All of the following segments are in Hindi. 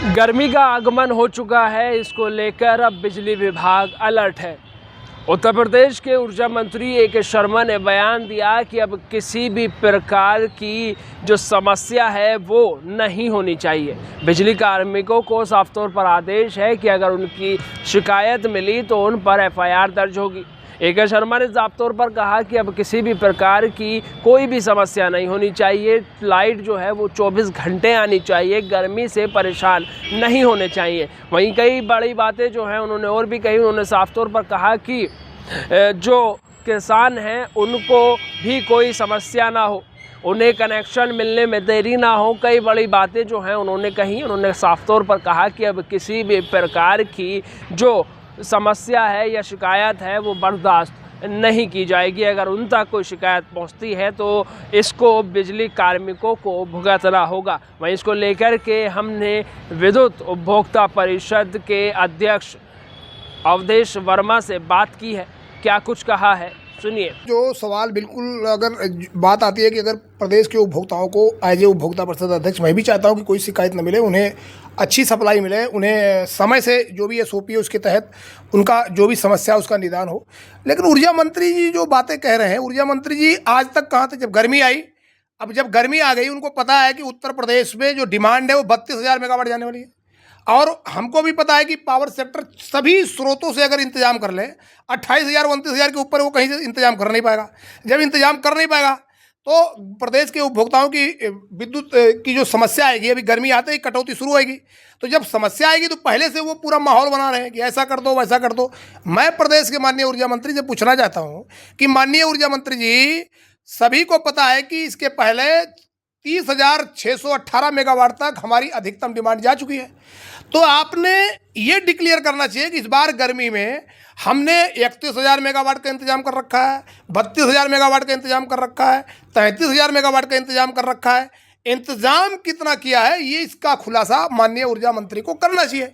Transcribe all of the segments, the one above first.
गर्मी का आगमन हो चुका है, इसको लेकर अब बिजली विभाग अलर्ट है। उत्तर प्रदेश के ऊर्जा मंत्री ए.के. शर्मा ने बयान दिया कि अब किसी भी प्रकार की जो समस्या है वो नहीं होनी चाहिए। बिजली कार्मिकों को साफ तौर पर आदेश है कि अगर उनकी शिकायत मिली तो उन पर एफआईआर दर्ज होगी। ए.के. शर्मा ने साफ तौर पर कहा कि अब किसी भी प्रकार की कोई भी समस्या नहीं होनी चाहिए। लाइट जो है वो 24 घंटे आनी चाहिए, गर्मी से परेशान नहीं होने चाहिए। वहीं कई बड़ी बातें जो हैं उन्होंने और भी कही। उन्होंने साफ तौर पर कहा कि जो किसान हैं उनको भी कोई समस्या ना हो, उन्हें कनेक्शन मिलने में देरी ना हो। कई बड़ी बातें जो हैं उन्होंने कही। उन्होंने साफ तौर पर कहा कि अब किसी भी प्रकार की जो समस्या है या शिकायत है वो बर्दाश्त नहीं की जाएगी। अगर उन तक कोई शिकायत पहुंचती है तो इसको बिजली कार्मिकों को भुगतना होगा। वहीं इसको लेकर के हमने विद्युत उपभोक्ता परिषद के अध्यक्ष अवधेश वर्मा से बात की है। क्या कुछ कहा है सुनिए। जो सवाल बिल्कुल, अगर बात आती है कि अगर प्रदेश के उपभोक्ताओं को एज ए उपभोक्ता परिषद अध्यक्ष मैं भी चाहता हूं कि कोई शिकायत न मिले, उन्हें अच्छी सप्लाई मिले, उन्हें समय से जो भी एसओपी है उसके तहत उनका जो भी समस्या है उसका निदान हो। लेकिन ऊर्जा मंत्री जी जो बातें कह रहे हैं, ऊर्जा मंत्री जी आज तक कहाँ थे जब गर्मी आई। अब जब गर्मी आ गई, उनको पता है कि उत्तर प्रदेश में जो डिमांड है वो 32,000 मेगावाट जाने वाली है। और हमको भी पता है कि पावर सेक्टर सभी स्रोतों से अगर इंतजाम कर ले 28,000 29,000 के ऊपर वो कहीं से इंतजाम कर नहीं पाएगा। जब इंतजाम कर नहीं पाएगा तो प्रदेश के उपभोक्ताओं की विद्युत की जो समस्या आएगी, अभी गर्मी आते ही कटौती शुरू होगी, तो जब समस्या आएगी तो पहले से वो पूरा माहौल बना रहे हैं कि ऐसा कर दो वैसा कर दो। मैं प्रदेश के माननीय ऊर्जा मंत्री से पूछना चाहता हूँ कि माननीय ऊर्जा मंत्री जी, सभी को पता है कि इसके पहले 30,618 मेगावाट तक हमारी अधिकतम डिमांड जा चुकी है। तो आपने ये डिक्लेयर करना चाहिए कि इस बार गर्मी में हमने 31,000 मेगावाट का इंतजाम कर रखा है, 32,000 मेगावाट का इंतजाम कर रखा है, 33,000 मेगावाट का इंतजाम कर रखा है। इंतजाम कितना किया है ये इसका खुलासा माननीय ऊर्जा मंत्री को करना चाहिए।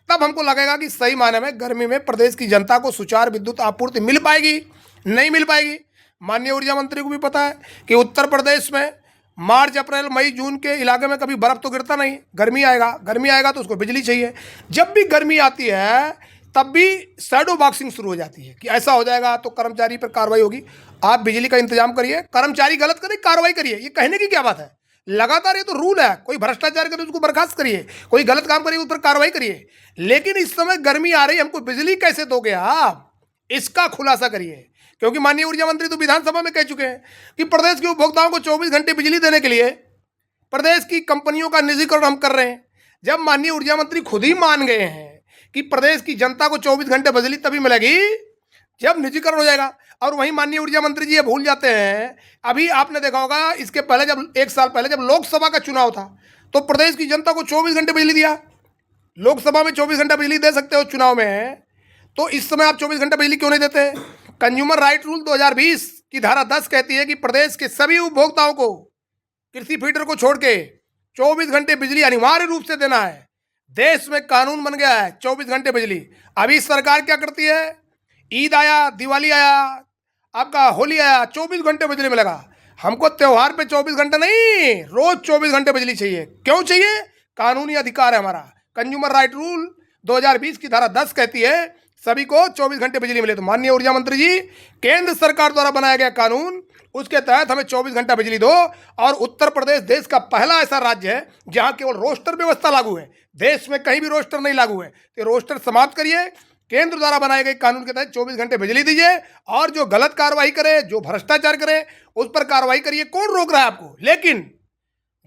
तब हमको लगेगा कि सही मायने में गर्मी में प्रदेश की जनता को सुचारू विद्युत आपूर्ति मिल पाएगी, नहीं मिल पाएगी। माननीय ऊर्जा मंत्री को भी पता है कि उत्तर प्रदेश में मार्च अप्रैल मई जून के इलाके में कभी बर्फ़ तो गिरता नहीं। गर्मी आएगा तो उसको बिजली चाहिए। जब भी गर्मी आती है तब भी शैडो बॉक्सिंग शुरू हो जाती है कि ऐसा हो जाएगा तो कर्मचारी पर कार्रवाई होगी। आप बिजली का इंतजाम करिए, कर्मचारी गलत करे कार्रवाई करिए, ये कहने की क्या बात है। लगातार ये तो रूल है, कोई भ्रष्टाचार करे उसको बर्खास्त करिए, कोई गलत काम करिए उस पर कार्रवाई करिए। लेकिन इस समय गर्मी आ रही है, हमको बिजली कैसे दोगे आप, इसका खुलासा करिए। क्योंकि माननीय ऊर्जा मंत्री तो विधानसभा में कह चुके हैं कि प्रदेश के उपभोक्ताओं को 24 घंटे बिजली देने के लिए प्रदेश की कंपनियों का निजीकरण हम कर रहे हैं। जब माननीय ऊर्जा मंत्री खुद ही मान गए हैं कि प्रदेश की जनता को 24 घंटे बिजली तभी मिलेगी जब निजीकरण हो जाएगा, और वहीं माननीय ऊर्जा मंत्री जी ये भूल जाते हैं, अभी आपने देखा होगा इसके पहले जब 1 साल पहले जब लोकसभा का चुनाव था तो प्रदेश की जनता को 24 घंटे बिजली दिया। लोकसभा में 24 घंटा बिजली दे सकते हो चुनाव में, तो इस समय आप 24 घंटा बिजली क्यों नहीं देते। कंज्यूमर राइट रूल 2020 की धारा 10 कहती है कि प्रदेश के सभी उपभोक्ताओं को कृषि फीडर को छोड़ के 24 घंटे बिजली अनिवार्य रूप से देना है। देश में कानून बन गया है 24 घंटे बिजली। अभी सरकार क्या करती है, ईद आया, दिवाली आया, आपका होली आया, 24 घंटे बिजली मिलेगा। हमको त्यौहार पे 24 घंटे नहीं, रोज 24 घंटे बिजली चाहिए। क्यों चाहिए, कानूनी अधिकार है हमारा। कंज्यूमर राइट रूल 2020 की धारा 10 कहती है सभी को 24 घंटे बिजली मिले। तो माननीय ऊर्जा मंत्री जी, केंद्र सरकार द्वारा बनाया गया कानून, उसके तहत हमें 24 घंटा बिजली दो। और उत्तर प्रदेश देश का पहला ऐसा राज्य है जहां केवल रोस्टर व्यवस्था लागू है, देश में कहीं भी रोस्टर नहीं लागू है। तो रोस्टर समाप्त करिए, केंद्र द्वारा बनाए गए कानून के तहत 24 घंटे बिजली दीजिए, और जो गलत कार्रवाई करे, जो भ्रष्टाचार करे, उस पर कार्रवाई करिए। कौन रोक रहा है आपको। लेकिन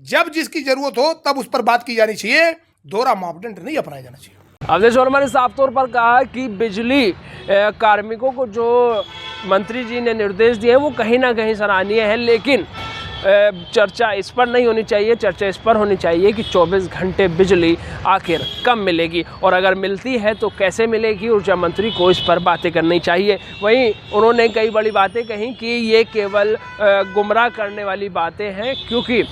जब जिसकी जरूरत हो तब उस पर बात की जानी चाहिए, दोहरा मापदंड नहीं अपनाया जाना चाहिए। अवधेश वर्मा ने साफ तौर पर कहा कि बिजली कार्मिकों को जो मंत्री जी ने निर्देश दिए वो कहीं ना कहीं सराहनीय है, लेकिन चर्चा इस पर नहीं होनी चाहिए। चर्चा इस पर होनी चाहिए कि 24 घंटे बिजली आखिर कब मिलेगी, और अगर मिलती है तो कैसे मिलेगी। ऊर्जा मंत्री को इस पर बातें करनी चाहिए। वहीं उन्होंने कई बड़ी बातें कही कि ये केवल गुमराह करने वाली बातें हैं, क्योंकि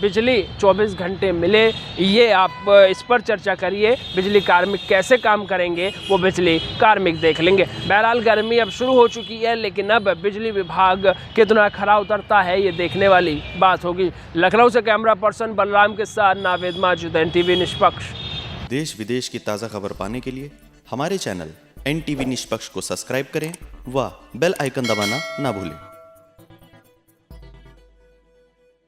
बिजली 24 घंटे मिले ये आप इस पर चर्चा करिए। बिजली कार्मिक कैसे काम करेंगे वो बिजली कार्मिक देख लेंगे। बहरहाल गर्मी अब शुरू हो चुकी है, लेकिन अब बिजली विभाग कितना खरा उतरता है ये देखने देखने वाली बात होगी। लखनऊ से कैमरा पर्सन बलराम के साथ नावेद माजिद, NTV निष्पक्ष। देश विदेश की ताज़ा खबर पाने के लिए हमारे चैनल NTV निष्पक्ष को सब्सक्राइब करें व बेल आइकन दबाना ना भूलें।